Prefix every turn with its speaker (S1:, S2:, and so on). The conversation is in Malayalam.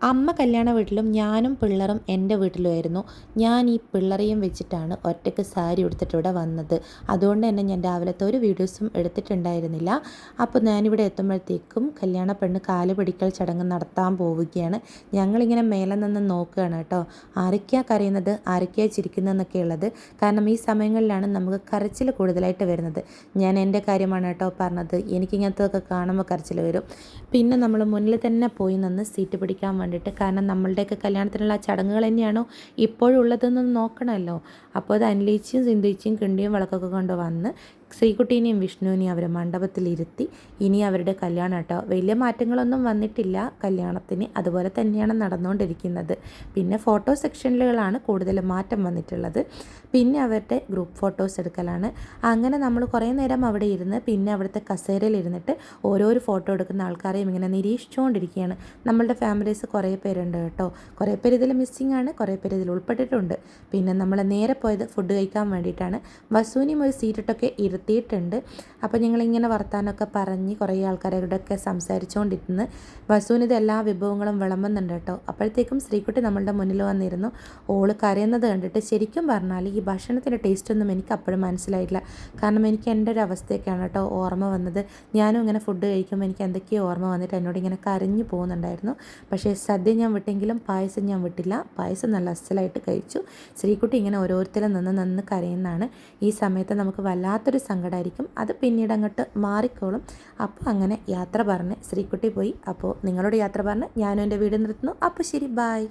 S1: അമ്മ കല്യാണ വീട്ടിലും ഞാനും പിള്ളറും എൻ്റെ വീട്ടിലുമായിരുന്നു. ഞാൻ ഈ പിള്ളറേയും വെച്ചിട്ടാണ് ഒറ്റയ്ക്ക് സാരി ഉടുത്തിട്ട് ഇവിടെ വന്നത്. അതുകൊണ്ട് തന്നെ ഞാൻ രാവിലത്തെ ഒരു വീഡിയോസും എടുത്തിട്ടുണ്ടായിരുന്നില്ല. അപ്പോൾ ഞാനിവിടെ എത്തുമ്പോഴത്തേക്കും കല്യാണ പെണ്ണ് കാല് പിടിക്കൽ ചടങ്ങ് നടത്താൻ പോവുകയാണ്. ഞങ്ങളിങ്ങനെ മേലെ നിന്ന് നോക്കുകയാണ് കേട്ടോ. ആരൊക്കെയാണ് കരയുന്നത്, ആരൊക്കെയാണ് ചിരിക്കുന്നതെന്നൊക്കെ ഉള്ളത്. കാരണം ഈ സമയങ്ങളിലാണ് നമുക്ക് കരച്ചിൽ കൂടുതലായിട്ട് വരുന്നത്. ഞാൻ എൻ്റെ കാര്യമാണ് കേട്ടോ പറഞ്ഞത്. എനിക്കിങ്ങനത്തതൊക്കെ കാണുമ്പോൾ കരച്ചിൽ വരും. പിന്നെ നമ്മൾ മുന്നിൽ തന്നെ പോയി നിന്ന് സീറ്റ് പിടിക്കാൻ വേണ്ടിയിട്ട്, കാരണം നമ്മളുടെയൊക്കെ കല്യാണത്തിനുള്ള ചടങ്ങുകൾ തന്നെയാണോ ഇപ്പോഴുള്ളതെന്നൊന്ന് നോക്കണമല്ലോ. അപ്പോൾ അത് അനിലേച്ചിയും സിന്ധുച്ചിയും കിണ്ടിയും വിളക്കൊക്കെ കൊണ്ട് വന്ന് ശ്രീകുട്ടീനെയും വിഷ്ണുവിനെയും അവർ മണ്ഡപത്തിലിരുത്തി. ഇനി അവരുടെ കല്യാണം കേട്ടോ. വലിയ മാറ്റങ്ങളൊന്നും വന്നിട്ടില്ല കല്യാണത്തിന്, അതുപോലെ തന്നെയാണ് നടന്നുകൊണ്ടിരിക്കുന്നത്. പിന്നെ ഫോട്ടോ സെക്ഷനുകളാണ് കൂടുതൽ മാറ്റം വന്നിട്ടുള്ളത്. പിന്നെ അവരുടെ ഗ്രൂപ്പ് ഫോട്ടോസ് എടുക്കലാണ്. അങ്ങനെ നമ്മൾ കുറേ നേരം അവിടെ ഇരുന്ന് പിന്നെ അവിടുത്തെ കസേരയിൽ ഇരുന്നിട്ട് ഓരോരോ ഫോട്ടോ എടുക്കുന്ന ആൾക്കാരെയും ഇങ്ങനെ നിരീക്ഷിച്ചുകൊണ്ടിരിക്കുകയാണ്. നമ്മളുടെ ഫാമിലീസ് കുറേ പേരുണ്ട് കേട്ടോ. കുറേ പേര് ഇതിൽ മിസ്സിങ് ആണ്, കുറേ പേര് ഇതിൽ ഉൾപ്പെട്ടിട്ടുണ്ട്. പിന്നെ നമ്മൾ നേരെ പോയത് ഫുഡ് കഴിക്കാൻ വേണ്ടിയിട്ടാണ്. വസൂനിയും ഒരു സീറ്റിട്ടൊക്കെ ഇരുത്തിയിട്ടുണ്ട്. അപ്പോൾ ഞങ്ങളിങ്ങനെ വർത്താനമൊക്കെ പറഞ്ഞ് കുറേ ആൾക്കാരോടൊക്കെ സംസാരിച്ചുകൊണ്ടിരുന്ന് വസൂന് എല്ലാ വിഭവങ്ങളും വിളമ്പുന്നുണ്ട് കേട്ടോ. അപ്പോഴത്തേക്കും ശ്രീകുട്ടി നമ്മളുടെ മുന്നിൽ വന്നിരുന്നു. ഓള് കരയുന്നത് കണ്ടിട്ട് ശരിക്കും പറഞ്ഞാൽ ഈ ഭക്ഷണത്തിൻ്റെ ടേസ്റ്റൊന്നും എനിക്ക് അപ്പോഴും മനസ്സിലായില്ല. കാരണം എനിക്ക് എൻ്റെ ഒരു അവസ്ഥയൊക്കെയാണ് കേട്ടോ ഓർമ്മ വന്നത്. ഞാനും ഇങ്ങനെ ഫുഡ് കഴിക്കുമ്പോൾ എനിക്ക് എന്തൊക്കെയോ ഓർമ്മ വന്നിട്ട് എന്നോട് ഇങ്ങനെ കരഞ്ഞു പോകുന്നുണ്ടായിരുന്നു. പക്ഷേ സദ്യ ഞാൻ വിട്ടെങ്കിലും പായസം ഞാൻ വിട്ടില്ല. പായസം നല്ല അസലായിട്ട് കഴിച്ചു. ശ്രീകുട്ടി ഇങ്ങനെ ഓരോരുത്തരും നിന്ന് കരയുന്നതാണ്. ഈ സമയത്ത് നമുക്ക് വല്ലാത്തൊരു സങ്കടമായിരിക്കും. അത് പിന്നീട് അങ്ങോട്ട് മാറിക്കോളും. അപ്പോൾ അങ്ങനെ യാത്ര പറഞ്ഞ് ശ്രീകുട്ടി പോയി. അപ്പോൾ നിങ്ങളോട് യാത്ര പറഞ്ഞ് ഞാനും എൻ്റെ വീട് നിർത്തുന്നു. അപ്പോൾ ശരി, ബായ്.